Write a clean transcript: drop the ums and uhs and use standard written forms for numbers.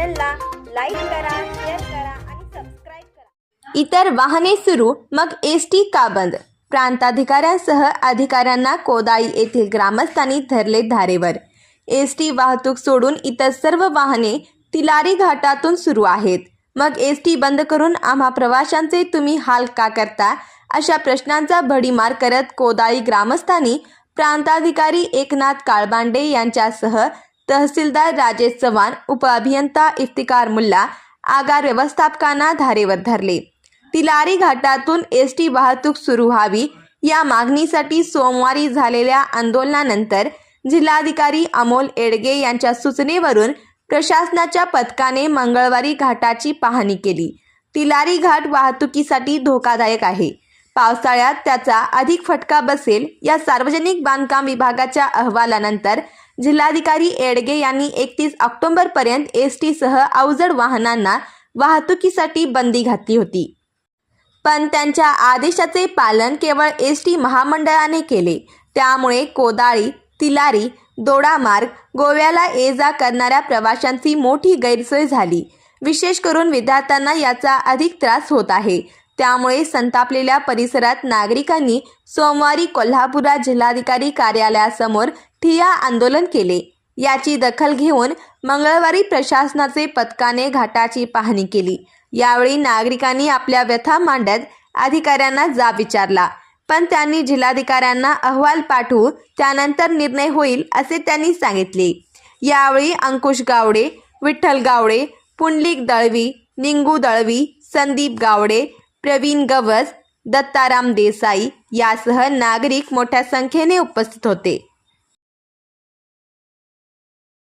चॅनलला लाईक करा, शेअर करा आणि सबस्क्राईब करा। इतर वाहने सुरू, मग एसटी का बंद? प्रांताधिकाऱ्यांसह अधिकाऱ्यांना कोदाळी येथील ग्रामस्थांनी धरले धारेवर। एसटी वाहतूक सोडून इतर सर्व वाहने तिलारी घाटातून सुरू आहेत, मग एसटी बंद करून आम्हा प्रवाशांचे तुम्ही हाल का करता, अशा प्रश्नांचा भडीमार करत कोदाळी ग्रामस्थांनी प्रांताधिकारी एकनाथ काळबांडे यांच्यासह तहसीलदार राजेश चव्हाण, उपअभियंता इफ्तिकार मुल्ला आगार व्यवस्थापकांना धारेवर धरले। तिलारी घाटातून एसटी वाहतूक सुरू व्हावी या मागणीसाठी सोमवारी झालेल्या आंदोलनानंतर जिल्हाधिकारी अमोल येडगे यांच्या सूचनेवरून प्रशासनाच्या पथकाने मंगळवारी घाटाची पाहणी केली। तिलारी घाट वाहतुकीसाठी धोकादायक आहे। पावसाळ्यात त्याचा अधिक फटका बसेल या सार्वजनिक बांधकाम विभागाच्या अहवालानंतर जिल्हाधिकारी येडगे यांनी 31 ऑक्टोबरपर्यंत एसटीसह अवजड वाहनांना वाहतुकीसाठी बंदी घातली होती। पण त्यांच्या आदेशाचे पालन केवळ एसटी महामंडळाने केले। त्यामुळे कोदाळी, तिलारी, दोडामार्ग, गोव्याला ये-जा करणाऱ्या प्रवाशांची मोठी गैरसोय झाली। विशेष करून विद्यार्थ्यांना याचा अधिक त्रास होत आहे। त्यामुळे संतापलेल्या परिसरात नागरिकांनी सोमवारी कोल्हापुरात जिल्हाधिकारी कार्यालयासमोर ठिय्या आंदोलन केले। याची दखल घेऊन मंगळवारी प्रशासनाचे पथकाने घाटाची पाहणी केली। यावेळी नागरिकांनी आपल्या व्यथा मांडत अधिकाऱ्यांना जाब विचारला, पण त्यांनी जिल्हाधिकाऱ्यांना अहवाल पाठवू, त्यानंतर निर्णय होईल असे त्यांनी सांगितले। यावेळी अंकुश गावडे, विठ्ठल गावडे, पुंडलिक दळवी, निंगू दळवी, संदीप गावडे, प्रवीण गवस, दत्ताराम देसाई यासह नागरिक मोठ्या संख्येने उपस्थित होते।